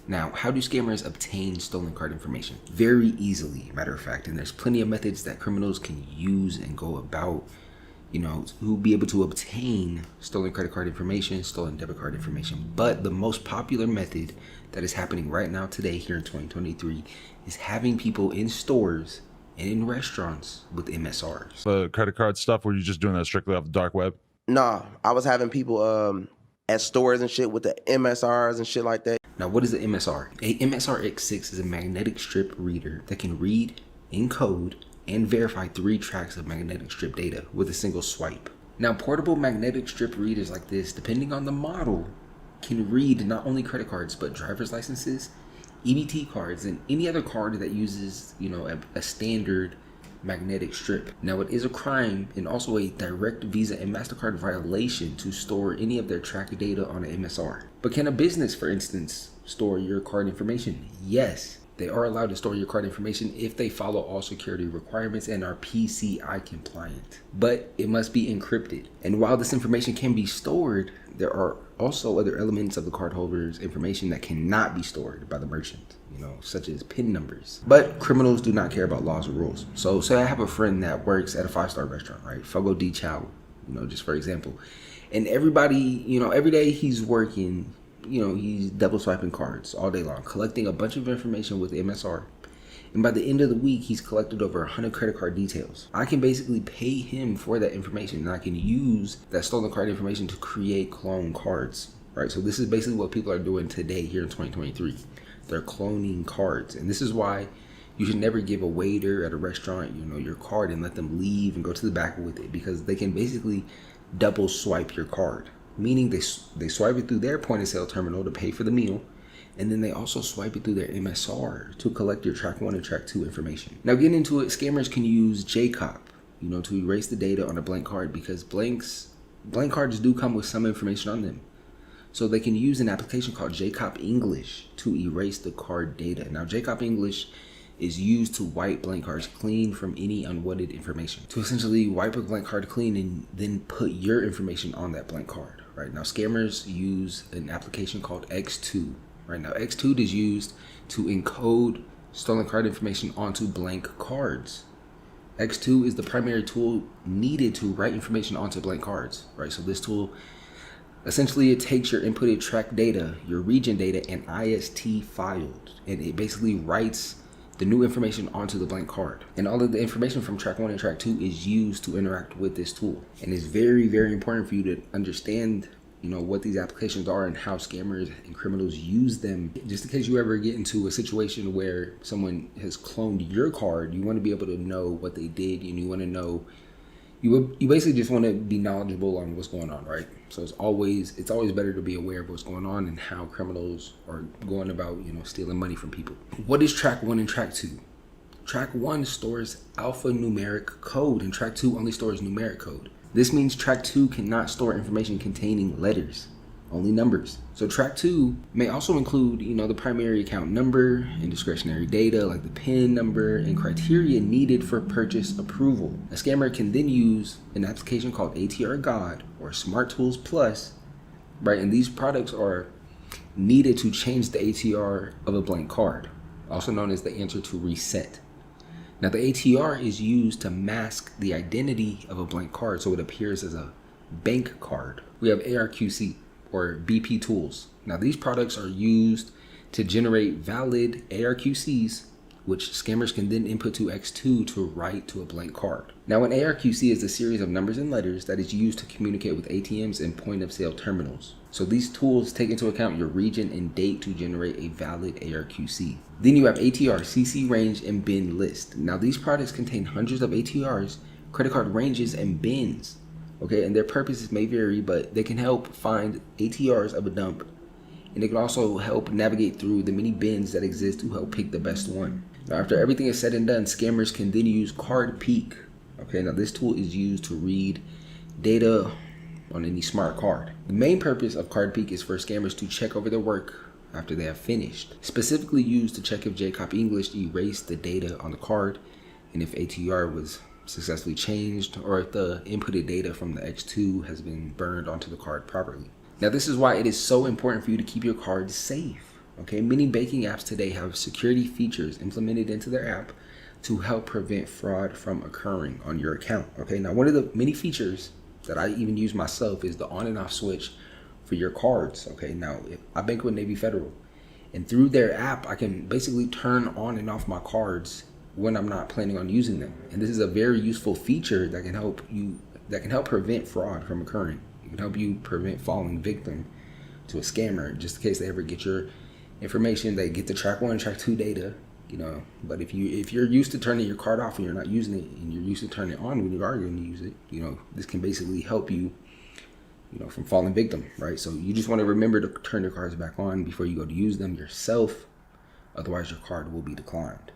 Now, how do scammers obtain stolen card information? Very easily, matter of fact, and there's plenty of methods that criminals can use and go about, to be able to obtain stolen credit card information, stolen debit card information. But the most popular method that is happening right now today here in 2023 is having people in stores and in restaurants with MSRs. The credit card stuff, were you just doing that strictly off the dark web? Nah, I was having people at stores and shit with the MSRs and shit like that. Now, what is an MSR? A MSR X6 is a magnetic strip reader that can read, encode, and verify 3 tracks of magnetic strip data with a single swipe. Now, portable magnetic strip readers like this, depending on the model, can read not only credit cards, but driver's licenses, EBT cards, and any other card that uses, a standard magnetic strip. Now, it is a crime and also a direct Visa and MasterCard violation to store any of their track data on an MSR. But can a business, for instance, store your card information? Yes. They are allowed to store your card information if they follow all security requirements and are PCI compliant. But it must be encrypted. And while this information can be stored, there are also other elements of the cardholder's information that cannot be stored by the merchant, such as PIN numbers. But criminals do not care about laws or rules. So say I have a friend that works at a 5-star restaurant, right? Fogo de Chao, just for example. And everybody, every day he's working, he's double swiping cards all day long, collecting a bunch of information with MSR. And by the end of the week, he's collected over 100 credit card details. I can basically pay him for that information, and I can use that stolen card information to create clone cards, right? So this is basically what people are doing today here in 2023. They're cloning cards. And this is why you should never give a waiter at a restaurant, your card and let them leave and go to the back with it, because they can basically double swipe your card. Meaning they swipe it through their point of sale terminal to pay for the meal, and then they also swipe it through their MSR to collect your track 1 and track 2 information. Now, getting into it, scammers can use JCOP, to erase the data on a blank card, because blank cards do come with some information on them. So they can use an application called JCOP English to erase the card data. Now, JCOP English is used to wipe blank cards clean from any unwanted information, to essentially wipe a blank card clean and then put your information on that blank card. Right now, scammers use an application called X2. Right now, X2 is used to encode stolen card information onto blank cards. X2 is the primary tool needed to write information onto blank cards. Right, so this tool essentially it takes your inputted track data, your region data, and IST files, and it basically writes the new information onto the blank card. And all of the information from track 1 and track 2 is used to interact with this tool. And it's very, very important for you to understand, what these applications are and how scammers and criminals use them. Just in case you ever get into a situation where someone has cloned your card, you want to be able to know what they did, and you want to know, you basically just want to be knowledgeable on what's going on, right? So it's always better to be aware of what's going on and how criminals are going about, stealing money from people. What is track 1 and track 2? Track 1 stores alphanumeric code, and track 2 only stores numeric code. This means track 2 cannot store information containing letters, only numbers. So track 2 may also include, the primary account number and discretionary data like the PIN number and criteria needed for purchase approval. A scammer can then use an application called ATR God or Smart Tools Plus, right? And these products are needed to change the ATR of a blank card, also known as the answer to reset. Now, the ATR is used to mask the identity of a blank card so it appears as a bank card. We have ARQC or BP tools. Now, these products are used to generate valid ARQCs, which scammers can then input to X2 to write to a blank card. Now, an ARQC is a series of numbers and letters that is used to communicate with ATMs and point of sale terminals. So these tools take into account your region and date to generate a valid ARQC. Then you have ATR, CC range, and bin list. Now, these products contain hundreds of ATRs, credit card ranges, and bins. Okay, and their purposes may vary, but they can help find ATRs of a dump, and they can also help navigate through the many bins that exist to help pick the best one. Now, after everything is said and done, scammers can then use CardPeek. Okay, now this tool is used to read data on any smart card. The main purpose of CardPeek is for scammers to check over their work after they have finished, specifically used to check if JCOP English erased the data on the card and if ATR was successfully changed, or if the inputted data from the X2 has been burned onto the card properly. Now, this is why it is so important for you to keep your cards safe. Okay, many banking apps today have security features implemented into their app to help prevent fraud from occurring on your account. Okay, now one of the many features that I even use myself is the on and off switch for your cards. Okay, now I bank with Navy Federal, and through their app, I can basically turn on and off my cards when I'm not planning on using them. And this is a very useful feature that can help prevent fraud from occurring. It can help you prevent falling victim to a scammer, just in case they ever get your information. They get the track 1 and track 2 data, but if you're used to turning your card off and you're not using it, and you're used to turning it on when you are going to use it, this can basically help you from falling victim, right? So you just want to remember to turn your cards back on before you go to use them yourself. Otherwise your card will be declined.